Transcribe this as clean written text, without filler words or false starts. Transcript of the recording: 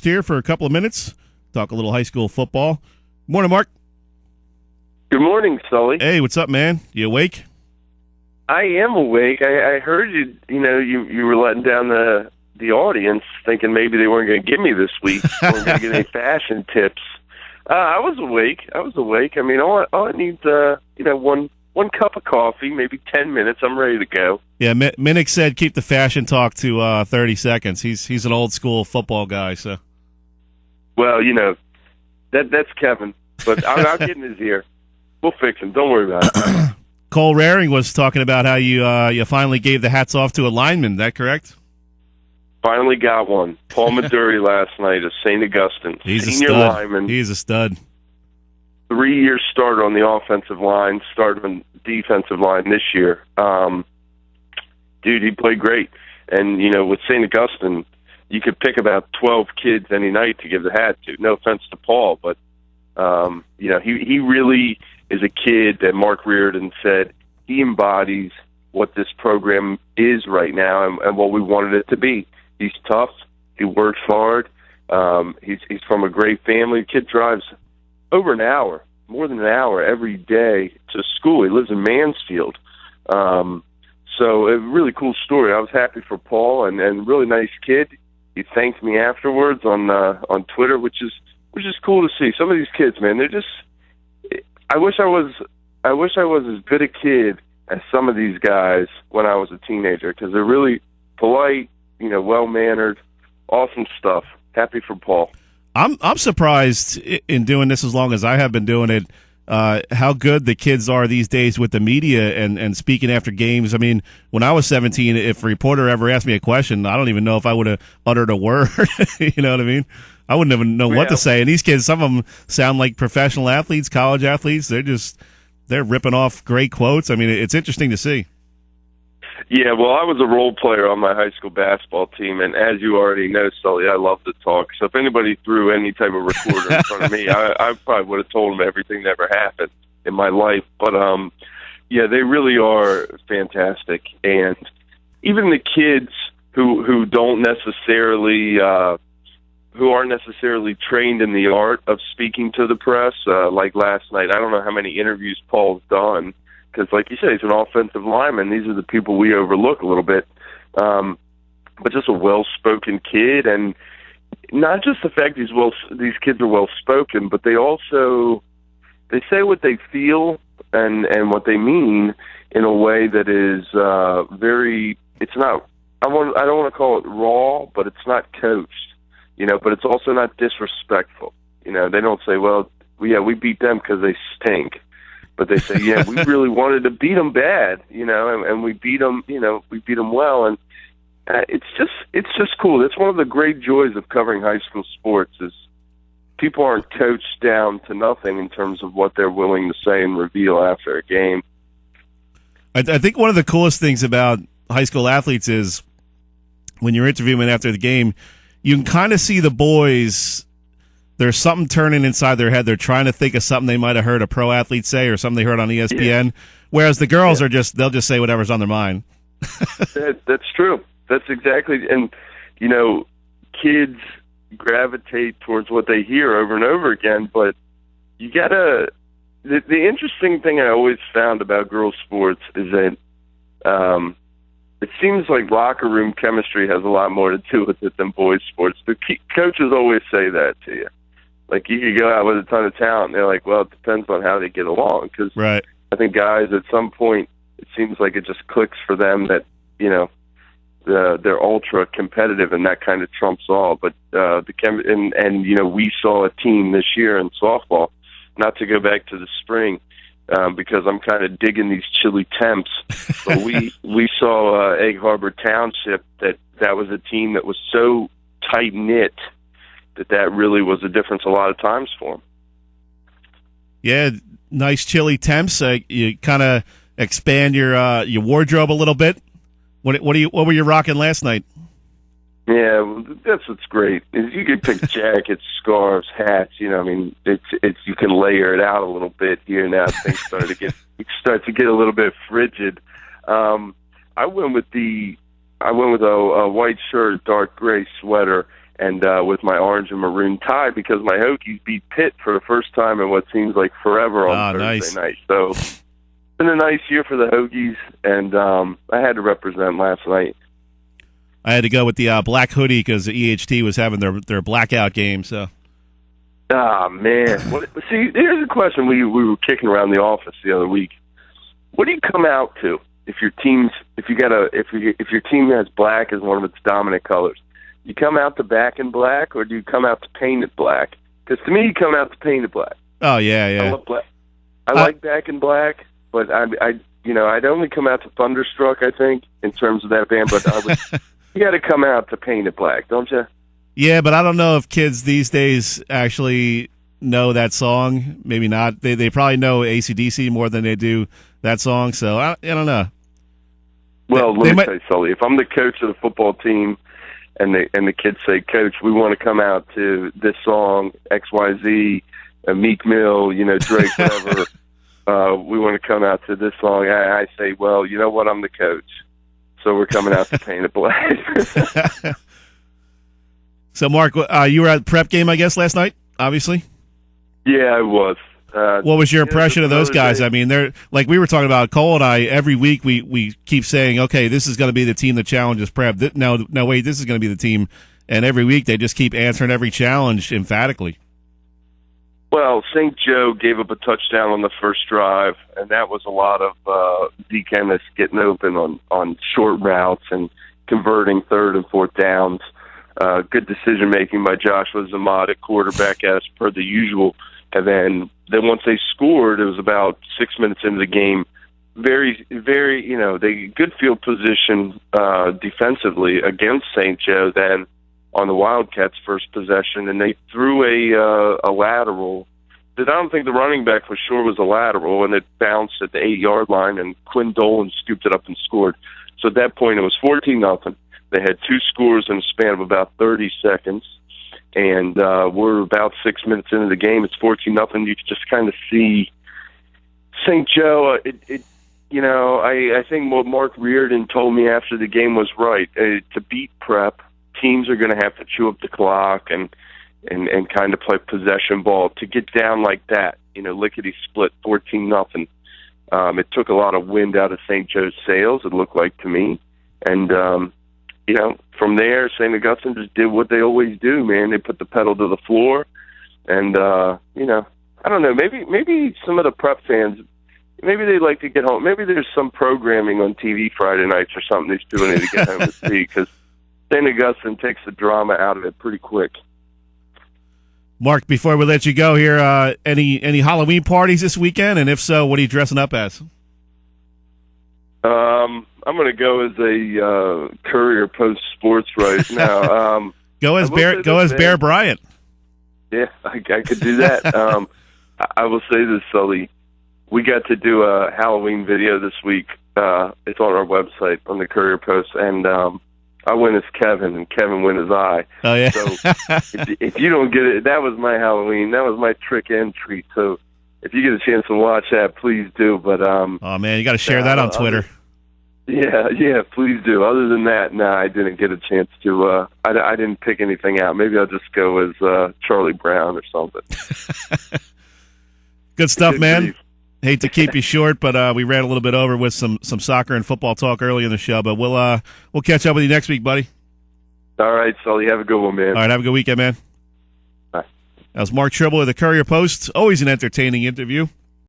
here for a couple of minutes. Talk a little high school football. Morning, Mark. Good morning, Sully. Hey, what's up, man? You awake? I am awake. I heard you were letting down the audience, thinking maybe they weren't going to give me this week. weren't going to get any fashion tips. I was awake. I mean, all I need, one cup of coffee, maybe 10 minutes. I'm ready to go. Yeah, Minnick said keep the fashion talk to 30 seconds. He's an old school football guy, so. Well, that's Kevin, but I'll get in his ear. We'll fix him. Don't worry about it. Cole Raring was talking about how you finally gave the hats off to a lineman. Is that correct? Finally got one. Paul Maduri last night of St. Augustine. He's senior a stud. lineman. He's a stud. 3-year starter on the offensive line, started on the defensive line this year. Dude, he played great. And, with St. Augustine, you could pick about 12 kids any night to give the hat to. No offense to Paul, but, he really is a kid that Mark Reardon said he embodies what this program is right now and what we wanted it to be. He's tough. He works hard. He's from a great family. The kid drives over an hour, more than an hour every day to school. He lives in Mansfield. So a really cool story. I was happy for Paul and really nice kid. He thanked me afterwards on Twitter, which is cool to see. Some of these kids, man, they're just. I wish I was as good a kid as some of these guys when I was a teenager because they're really polite, well mannered, awesome stuff. Happy for Paul. I'm surprised in doing this as long as I have been doing it, how good the kids are these days with the media and speaking after games. I mean, when I was 17, if a reporter ever asked me a question, I don't even know if I would have uttered a word. You know what I mean? I wouldn't even know what to say. And these kids, some of them sound like professional athletes, college athletes. They're ripping off great quotes. I mean, it's interesting to see. Yeah, well, I was a role player on my high school basketball team, and as you already know, Sully, I love to talk. So if anybody threw any type of recorder in front of me, I probably would have told them everything that ever happened in my life. But, yeah, they really are fantastic. And even the kids who don't necessarily who aren't necessarily trained in the art of speaking to the press, like last night, I don't know how many interviews Paul's done, because, like you said, he's an offensive lineman. These are the people we overlook a little bit. But just a well-spoken kid, and not just the fact these kids are well-spoken, but they say what they feel and what they mean in a way that is very. It's not. I don't want to call it raw, but it's not coached. But it's also not disrespectful. They don't say, "Well, we beat them because they stink." But they say, yeah, we really wanted to beat them bad, and we beat them, we beat them well. And it's just cool. That's one of the great joys of covering high school sports is people aren't coached down to nothing in terms of what they're willing to say and reveal after a game. I think one of the coolest things about high school athletes is when you're interviewing after the game, you can kind of see the boys. There's something turning inside their head. They're trying to think of something they might have heard a pro athlete say or something they heard on ESPN, whereas the girls are they'll just say whatever's on their mind. That's true. That's exactly, and, kids gravitate towards what they hear over and over again, but you gotta, the interesting thing I always found about girls' sports is that it seems like locker room chemistry has a lot more to do with it than boys' sports. The coaches always say that to you. Like, you could go out with a ton of talent, and they're like, well, it depends on how they get along. Because right. I think guys, at some point, it seems like it just clicks for them that, they're ultra competitive, and that kind of trumps all. But we saw a team this year in softball, not to go back to the spring, because I'm kind of digging these chilly temps. But we saw Egg Harbor Township that was a team that was so tight-knit that really was a difference a lot of times for them. Yeah, nice chilly temps. You kind of expand your wardrobe a little bit. What were you rocking last night? Yeah, well, that's what's great. Is you can pick jackets, scarves, hats. It's you can layer it out a little bit here now. Things start to get a little bit frigid. I went with a white shirt, dark gray sweater, and with my orange and maroon tie because my Hokies beat Pitt for the first time in what seems like forever on Thursday night. So it's been a nice year for the Hokies, and I had to represent last night. I had to go with the black hoodie because the EHT was having their blackout game. So, man, see, here's a question we were kicking around the office the other week. What do you come out to if your team has black as one of its dominant colors? You come out to back in black, or do you come out to painted black? Because to me, you come out to painted black. Oh yeah. I love black. I like back in black, but I'd only come out to Thunderstruck, I think, in terms of that band. But you got to come out to painted black, don't you? Yeah, but I don't know if kids these days actually know that song. Maybe not. They probably know ACDC more than they do that song. So I don't know. Well, let me tell you, Sully. If I'm the coach of the football team, and the kids say, "Coach, we want to come out to this song XYZ, Meek Mill, Drake, whatever. We want to come out to this song." I say, "Well, you know what? I'm the coach, so we're coming out to paint it black." So, Mark, you were at the prep game, I guess, last night. Obviously. Yeah, I was. What was your impression of those guys? I mean, they're like we were talking about. Cole and I every week we keep saying, okay, this is going to be the team that challenges prep. No, wait, this is going to be the team. And every week they just keep answering every challenge emphatically. Well, St. Joe gave up a touchdown on the first drive, and that was a lot of Zeke Ennis getting open on short routes and converting third and fourth downs. Good decision making by Joshua Zamad at quarterback as per the usual. And then once they scored, it was about 6 minutes into the game. Very, very, they good field position defensively against St. Joe. Then on the Wildcats' first possession, and they threw a lateral that I don't think the running back for sure was a lateral, and it bounced at the 8-yard line, and Quinn Dolan scooped it up and scored. So at that point, it was 14-0. They had two scores in a span of about 30 seconds. And we're about 6 minutes into the game. It's 14-0. You can just kind of see St. Joe. I think what Mark Reardon told me after the game was right. To beat prep, teams are going to have to chew up the clock and kind of play possession ball. To get down like that, lickety split, 14-0. It took a lot of wind out of St. Joe's sails. It looked like to me, and. From there, St. Augustine just did what they always do, man. They put the pedal to the floor, and I don't know. Maybe some of the prep fans, maybe they like to get home. Maybe there's some programming on TV Friday nights or something they still need to get home to see, because St. Augustine takes the drama out of it pretty quick. Mark, before we let you go here, any Halloween parties this weekend? And if so, what are you dressing up as? I'm going to go as a Courier-Post sports writer now. Go as Bear Bryant. Yeah, I could do that. I will say this, Sully. We got to do a Halloween video this week. It's on our website on the Courier-Post, and I went as Kevin, and Kevin went as I. Oh yeah. So if you don't get it, that was my Halloween. That was my trick and treat. So if you get a chance to watch that, please do. But oh man, you got to share that on Twitter. Yeah, please do. Other than that, I didn't get a chance to. I didn't pick anything out. Maybe I'll just go as Charlie Brown or something. Good stuff, man. Hate to keep you short, but we ran a little bit over with some soccer and football talk early in the show. But we'll catch up with you next week, buddy. All right, Sully. Have a good one, man. All right, have a good weekend, man. Bye. That was Mark Trible of the Courier-Post. Always an entertaining interview.